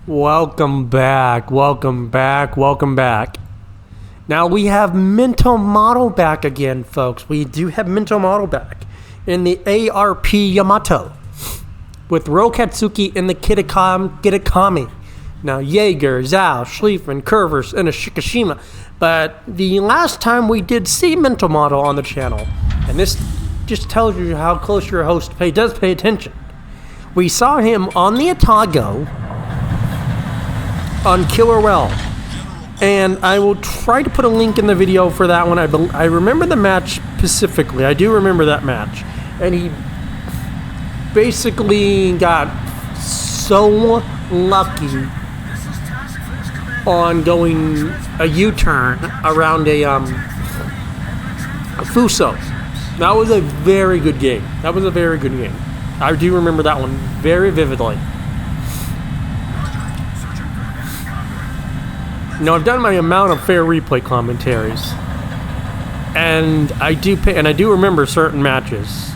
Welcome back. Now we have Mental Model back again, folks. We do have Mental Model back in the ARP Yamato with Rolkatsuki in the Kitakami. Now Jaeger, Zhao, Schlieffen, Curvers, and a Shikishima. But the last time we did see Mental Model on the channel, and this just tells you how close your host does pay attention. We saw him on the Atago on Killer Well, and I will try to put a link in the video for that one. I remember the match specifically. I do remember that match, and he basically got so lucky on going a U-turn around a Fuso. That was a very good game. I do remember that one very vividly. Now, I've done my amount of fair replay commentaries, and I do remember certain matches.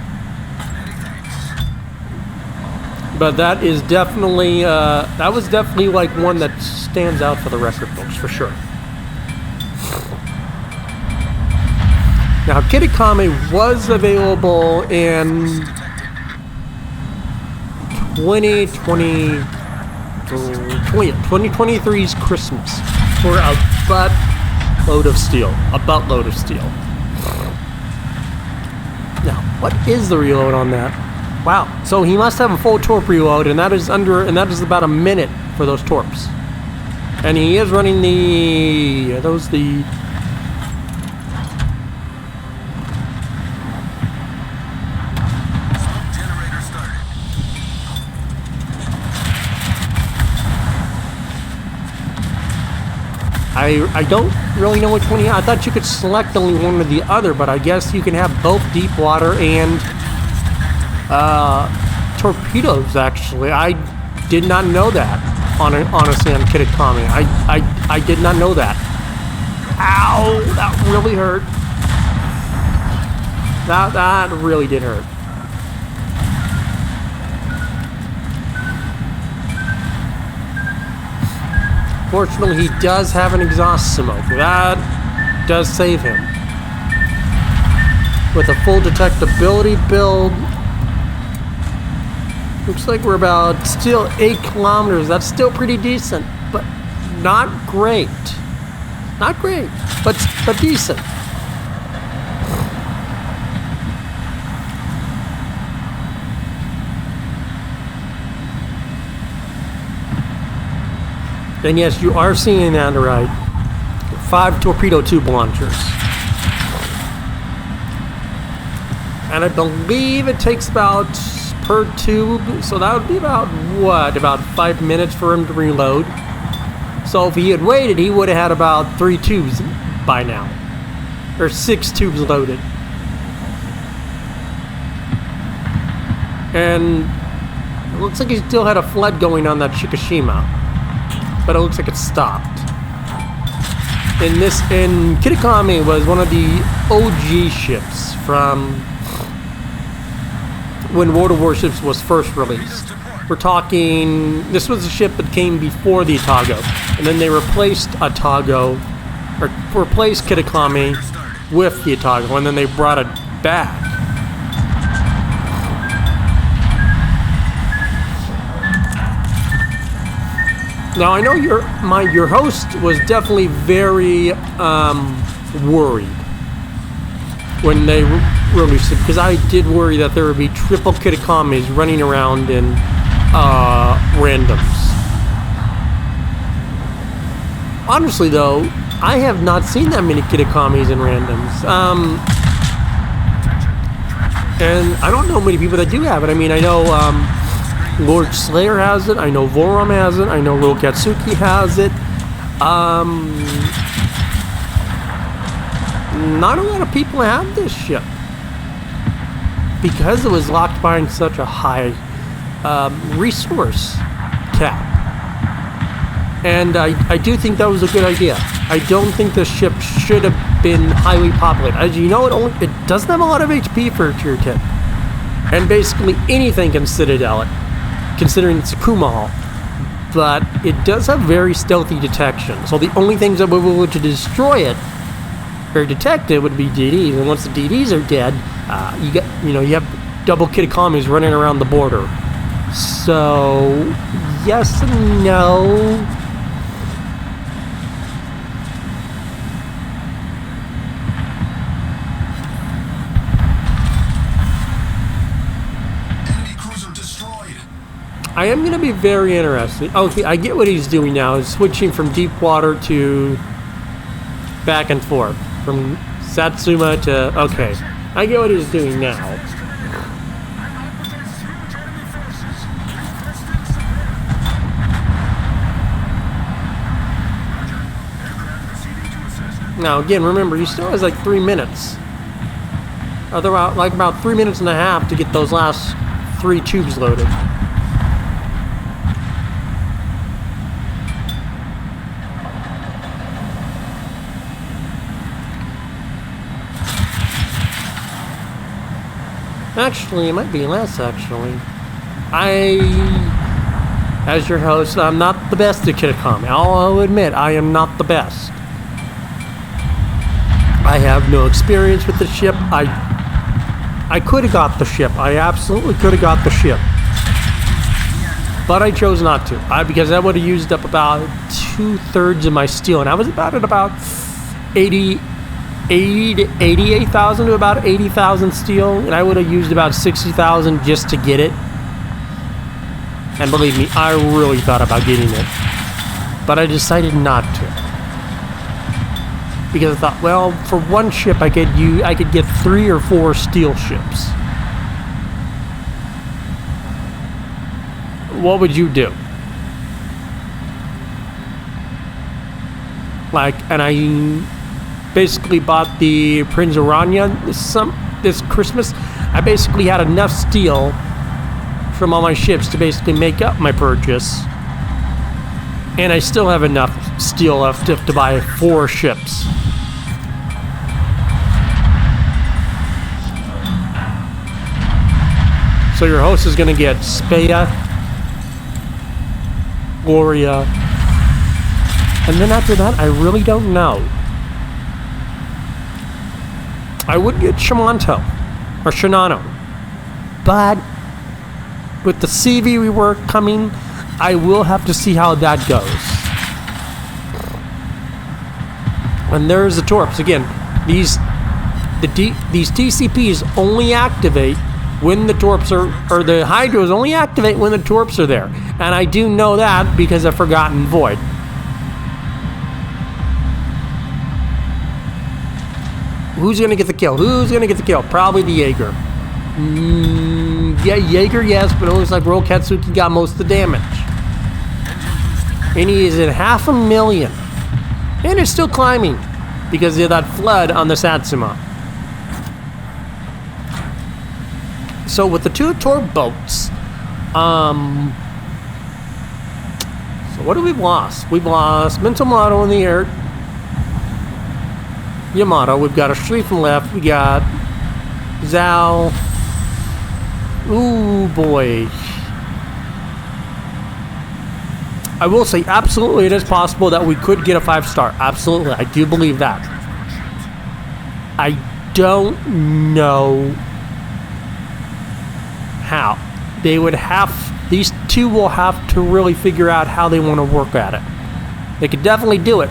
But that is definitely that was definitely like one that stands out for the record books for sure. Now, Kitakami was available in 2023's Christmas for a buttload of steel. Now, what is the reload on that? Wow. So he must have a full torp reload, and that is about a minute for those torps. And he is running I don't really know which one I thought you could select only one or the other, but I guess you can have both deep water and torpedoes, actually. I did not know that, honestly, on Kitakami. I did not know that. Ow! That really hurt. That really did hurt. Fortunately, he does have an exhaust smoke. That does save him. With a full detectability build, looks like we're about still 8 kilometers. That's still pretty decent, but not great. Not great, but decent. And yes, you are seeing that right. 5 torpedo tube launchers. And I believe it takes about per tube, so that would be about 5 minutes for him to reload. So if he had waited, he would have had about 3 tubes by now, or 6 tubes loaded. And it looks like he still had a flood going on that Shikishima, but it looks like it stopped. And Kitakami was one of the OG ships from when World of Warships was first released. We're talking, this was a ship that came before the Atago, and then they replaced Kitakami with the Atago, and then they brought it back. Now, I know your host was definitely very worried when they released it, because I did worry that there would be triple Kitakamis running around in randoms. Honestly, though, I have not seen that many Kitakamis in randoms. And I don't know many people that do have it. I mean, I know Lord Slayer has it, I know Vorum has it, I know Rolkatsuki has it. Not a lot of people have this ship because it was locked behind such a high resource cap. And I do think that was a good idea. I don't think the ship should have been highly populated. As you know, it doesn't have a lot of HP for a tier 10. And basically anything can Citadel it, considering it's a Kumahal. but it does have very stealthy detection. So the only things that would be able to destroy it or detect it would be DDs, and once the DDs are dead, you have double Kitakamis running around the border. So yes and no. I am going to be very interested. Okay, I get what he's doing now. He's switching from deep water to back and forth. From Satsuma to... Okay, I get what he's doing now. Now, again, remember, he still has like 3 minutes. About 3 minutes and a half to get those last 3 tubes loaded. Actually, it might be less, actually. As your host, I'm not the best at Kitakami. I'll admit, I am not the best. I have no experience with the ship. I could have got the ship. I absolutely could have got the ship. But I chose not to. Because I would have used up about 2/3 of my steel. And I was at about 88,000 to about 80,000 steel, and I would have used about 60,000 just to get it. And believe me, I really thought about getting it, but I decided not to, because I thought, well, for one ship I could get 3 or 4 steel ships. What would you do? And I basically bought the Prince Aranya this Christmas. I basically had enough steel from all my ships to basically make up my purchase, and I still have enough steel left to buy 4 ships. So your host is going to get Speya, Gloria, and then after that, I really don't know. I would get Shimanto or Shinano, but with the CV rework coming, I will have to see how that goes. And there's the torps again. These TCPs only activate when the torps are, or the hydros only activate when the torps are there, and I do know that because of Forgotten Void. Who's going to get the kill? Who's going to get the kill? Probably the Jaeger. Yeah, Jaeger, yes, but it looks like Rolkatsuki got most of the damage. And he is at 500,000. And it's still climbing because of that flood on the Satsuma. So with the 2 torp boats, so what have we lost? We've lost Mental Model in the air. Yamato, we've got a Shrifen left, we got Zhao. Ooh boy. I will say absolutely it is possible that we could get a 5-star. Absolutely, I do believe that. I don't know how. These 2 will have to really figure out how they want to work at it. They could definitely do it,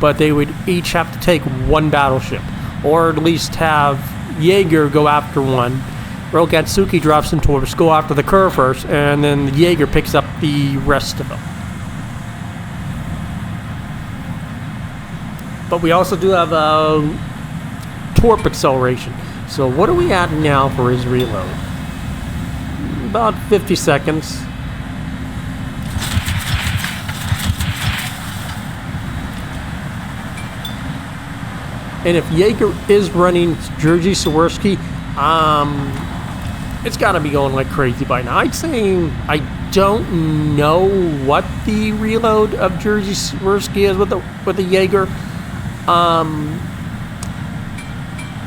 but they would each have to take 1 battleship, or at least have Jaeger go after one. Rolkatsuki drops some torps, go after the curve first, and then the Jaeger picks up the rest of them. But we also do have torp acceleration. So what are we at now for his reload? About 50 seconds. And if Jaeger is running Jerzy Swirsky, it's got to be going like crazy by now. I'd say I don't know what the reload of Jerzy Swirsky is with the Jaeger.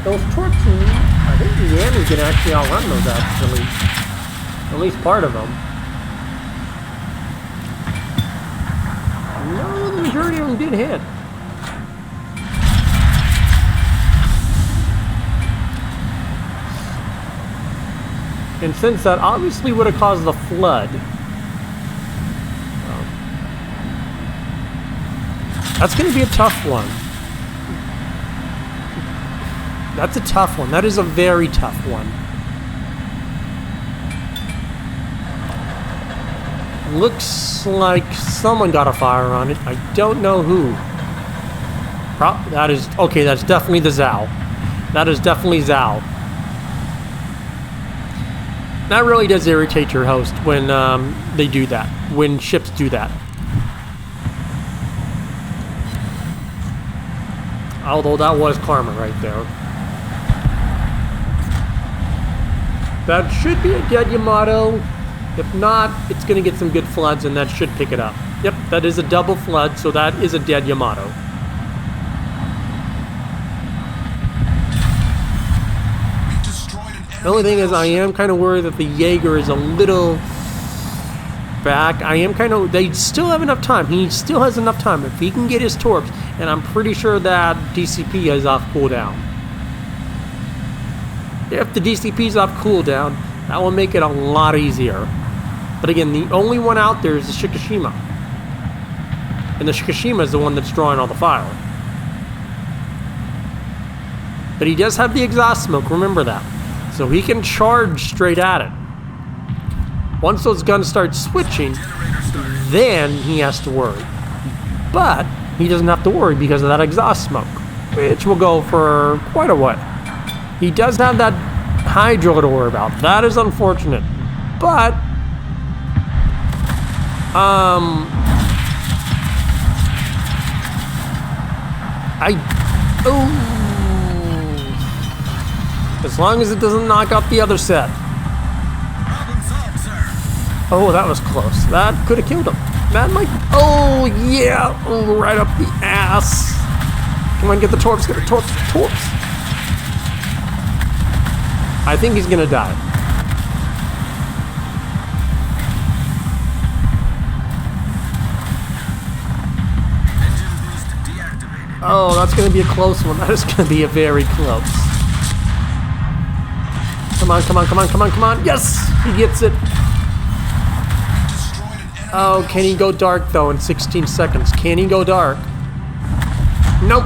Those torps, I think the Yanni can actually outrun those actually. At least part of them. did hit. And since that obviously would have caused the flood, that's going to be a tough one. That's a tough one. That is a very tough one. Looks like someone got a fire on it. I don't know who. That is... Okay, that's definitely the Zao. That is definitely Zao. That really does irritate your host when they do that. When ships do that. Although that was karma right there. That should be a dead Yamato. If not, it's going to get some good floods and that should pick it up. Yep, that is a double flood, so that is a dead Yamato. The only thing is I am kind of worried that the Jaeger is a little back. I am kind of... They still have enough time. He still has enough time. If he can get his torps, and I'm pretty sure that DCP is off cooldown. If the DCP is off cooldown, that will make it a lot easier. But again, the only one out there is the Shikishima. And the Shikishima is the one that's drawing all the fire. But he does have the exhaust smoke, remember that. So he can charge straight at it. Once those guns start switching, then he has to worry. But he doesn't have to worry because of that exhaust smoke, which will go for quite a while. He does have that hydro to worry about. That is unfortunate. But as long as it doesn't knock out the other set. Oh, that was close. That could have killed him. That might... Oh, yeah. Oh, right up the ass. Come on, get the torps. Get the torps. Torps. I think he's going to die. Oh, that's going to be a close one. That is going to be a very close. Come on, come on, come on, come on, come on. Yes! He gets it. Oh, can he go dark, though, in 16 seconds? Can he go dark? Nope.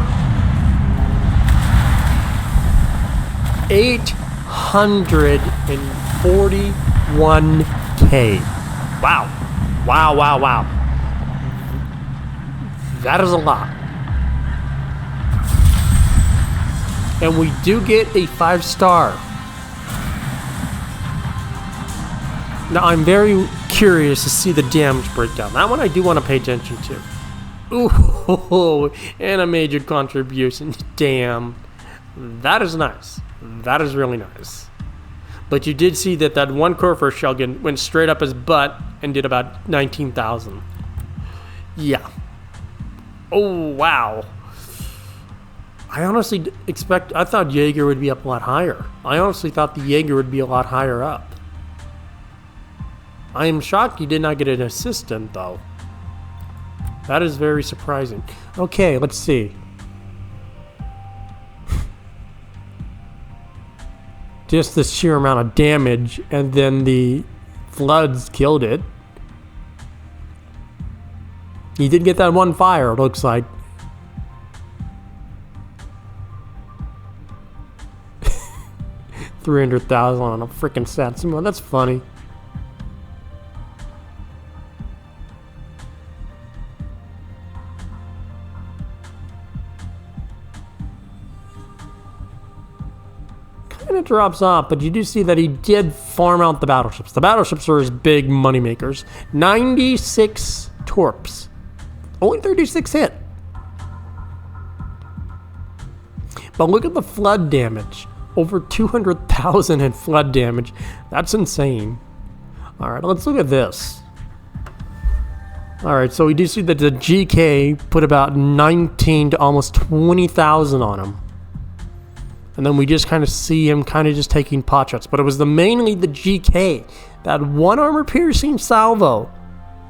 841K. Wow. Wow, wow, wow. That is a lot. And we do get a 5-star. Now, I'm very curious to see the damage breakdown. That one I do want to pay attention to. Ooh, and a major contribution. Damn. That is nice. That is really nice. But you did see that that one Kurfür shell went straight up his butt and did about 19,000. Yeah. Oh, wow. I honestly I thought Jaeger would be up a lot higher. I honestly thought the Jaeger would be a lot higher up. I am shocked you did not get an assistant, though. That is very surprising. Okay, let's see. Just the sheer amount of damage, and then the floods killed it. He did get that one fire, it looks like. $300,000 on a freaking Satsuma. That's funny. Kind of drops off, but you do see that he did farm out the battleships. The battleships are his big money makers. 96 torps. Only 36 hit. But look at the flood damage. Over 200,000 in flood damage. That's insane. Alright, let's look at this. Alright, so we do see that the GK put about 19 to almost 20,000 on him. And then we just kind of see him kind of just taking pot shots. But it was mainly the GK. That one armor-piercing salvo.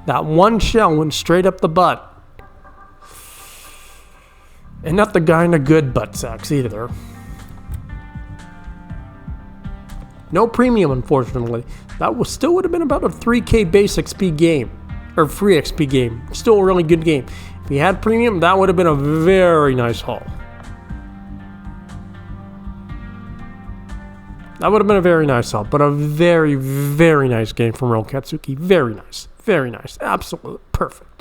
That one shell went straight up the butt. And not the guy in the good butt sacks either. No premium, unfortunately. That still would have been about a 3K base XP game. Or free XP game. Still a really good game. If you had premium, that would have been a very nice haul. That would have been a very nice haul. But a very, very nice game from Rolkatsuki. Very nice. Very nice. Absolutely perfect.